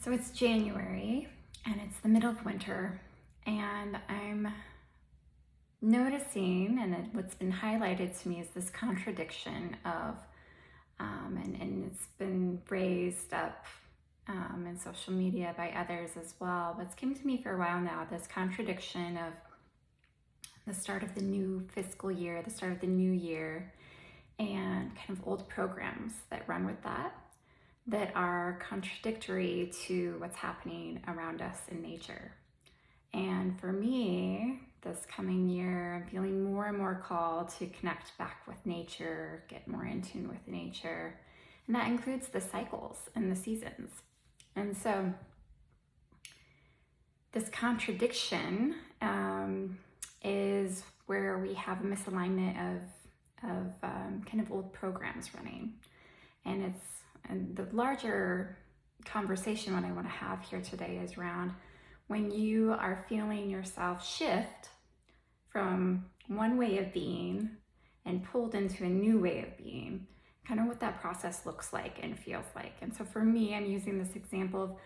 So it's January and it's the middle of winter, and I'm noticing, and what's been highlighted to me is this contradiction of, and it's been raised up in social media by others as well, but it's come to me for a while now, this contradiction of the start of the new fiscal year, the start of the new year, and kind of old programs that run with that are contradictory to what's happening around us in nature. And for me, this coming year, I'm feeling more and more called to connect back with nature, get more in tune with nature. And that includes the cycles and the seasons. And so this contradiction is where we have a misalignment of kind of old programs running. And the larger conversation what I want to have here today is around when you are feeling yourself shift from one way of being and pulled into a new way of being, kind of what that process looks like and feels like. And so for me, I'm using this example of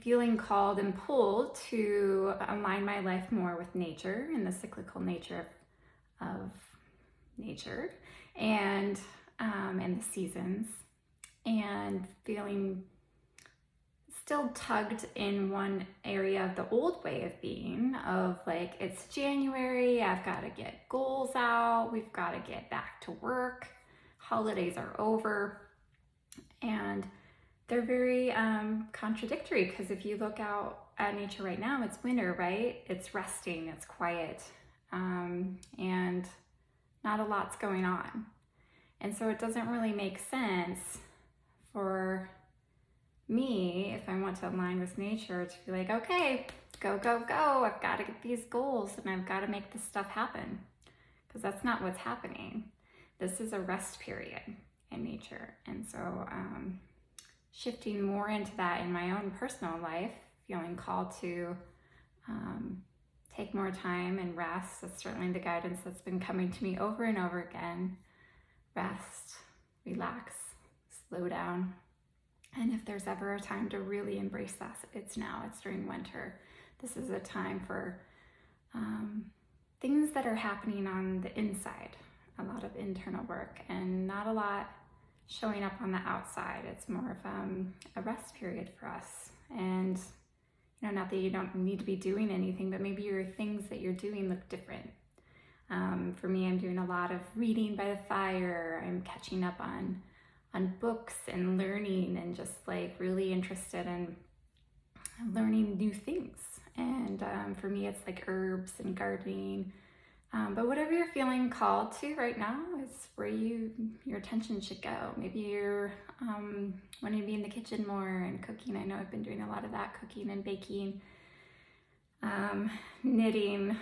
feeling called and pulled to align my life more with nature and the cyclical nature of nature and the seasons, and feeling still tugged in one area of the old way of being, of like, it's January, I've got to get goals out, we've got to get back to work, holidays are over. And they're very contradictory, because if you look out at nature right now, it's winter, right? It's resting, it's quiet, and not a lot's going on. And so it doesn't really make sense for me, if I want to align with nature, to be like, okay, go, go, go. I've got to get these goals and I've got to make this stuff happen. Because that's not what's happening. This is a rest period in nature. And so shifting more into that in my own personal life, feeling called to take more time and rest. That's certainly the guidance that's been coming to me over and over again. Rest, relax, slow down. And if there's ever a time to really embrace that, it's now. It's during winter. This is a time for things that are happening on the inside, a lot of internal work, and not a lot showing up on the outside. It's more of a rest period for us. And not that you don't need to be doing anything, but maybe your things that you're doing look different. For me, I'm doing a lot of reading by the fire. I'm catching up on books and learning, and just like really interested in learning new things. And for me, it's like herbs and gardening. But whatever you're feeling called to right now is where your attention should go. Maybe you're wanting to be in the kitchen more and cooking. I know I've been doing a lot of that, cooking and baking, knitting,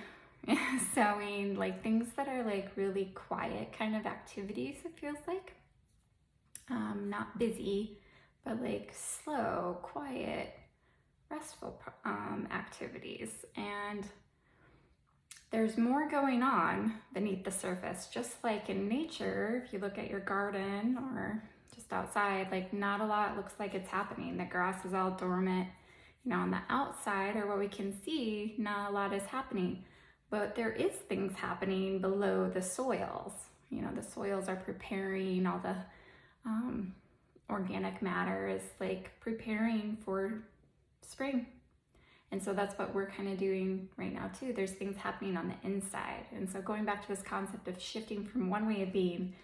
sewing, like things that are like really quiet kind of activities, it feels like. Not busy, but like slow, quiet, restful activities. And there's more going on beneath the surface. Just like in nature, if you look at your garden or just outside, like not a lot looks like it's happening. The grass is all dormant. On the outside, or what we can see, not a lot is happening. But there is things happening below the soils. The soils are preparing, all the organic matter is like preparing for spring. And so that's what we're kind of doing right now too. There's things happening on the inside. And so going back to this concept of shifting from one way of being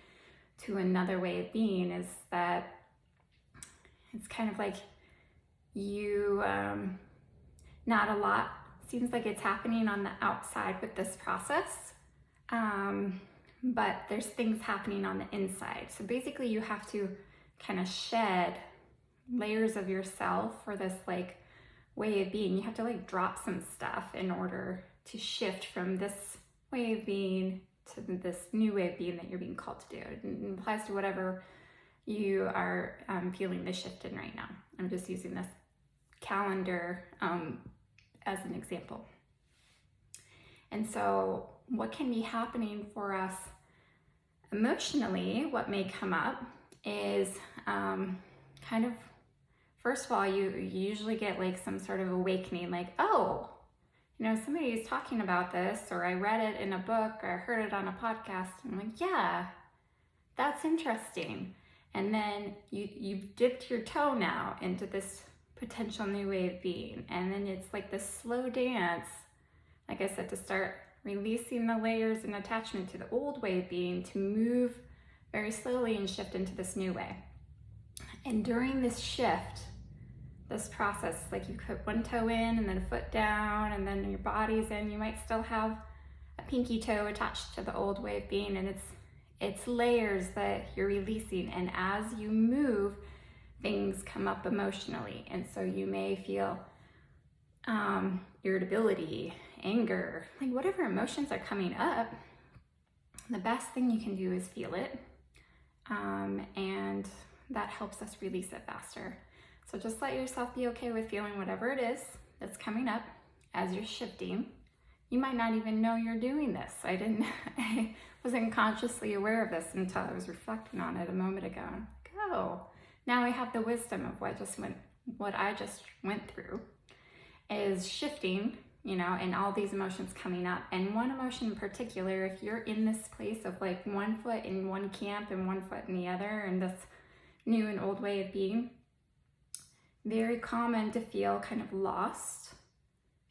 to another way of being, is that it's kind of like not a lot seems like it's happening on the outside with this process, but there's things happening on the inside. So basically you have to kind of shed layers of yourself for this like way of being. You have to like drop some stuff in order to shift from this way of being to this new way of being that you're being called to do. It applies to whatever you are feeling the shift in right now. I'm just using this calendar as an example. And so what can be happening for us emotionally, what may come up is kind of first of all, you usually get like some sort of awakening, like, oh, somebody is talking about this, or I read it in a book, or I heard it on a podcast. And I'm like, yeah, that's interesting. And then you've dipped your toe now into this potential new way of being. And then it's like this slow dance, like I said, to start releasing the layers and attachment to the old way of being, to move very slowly and shift into this new way. And during this shift, this process, like you put one toe in and then a foot down, and then your body's in, you might still have a pinky toe attached to the old way of being, and it's layers that you're releasing. And as you move, things come up emotionally. And so you may feel irritability, anger, like whatever emotions are coming up, the best thing you can do is feel it. And that helps us release it faster. So just let yourself be okay with feeling whatever it is that's coming up as you're shifting. You might not even know you're doing this. I wasn't consciously aware of this until I was reflecting on it a moment ago. I'm like, oh, now I have the wisdom of what I just went through is shifting, and all these emotions coming up. And one emotion in particular, if you're in this place of like one foot in one camp and one foot in the other, and this new and old way of being, very common to feel kind of lost,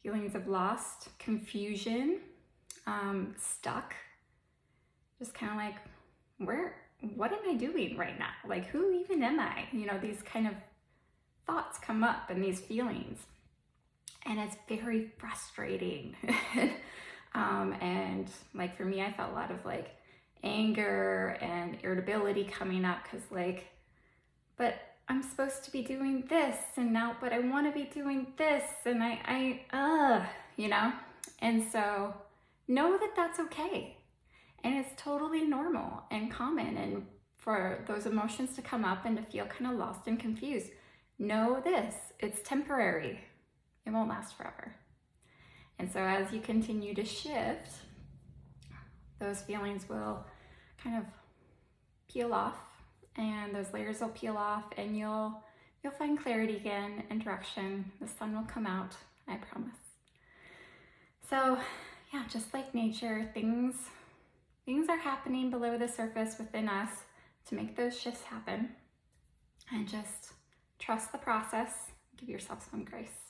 feelings of lost, confusion, stuck, just kind of like, what am I doing right now? Like, who even am I? These kind of thoughts come up and these feelings, and it's very frustrating. And like for me, I felt a lot of like anger and irritability coming up, because but I'm supposed to be doing this, and now, but I want to be doing this, and and so know that that's okay. And it's totally normal and common, and for those emotions to come up and to feel kind of lost and confused. Know this, it's temporary. It won't last forever. And so as you continue to shift, those feelings will kind of peel off, and those layers will peel off, and you'll find clarity again and direction. The sun will come out, I promise. So yeah, just like nature, things are happening below the surface within us to make those shifts happen. And just trust the process. Give yourself some grace.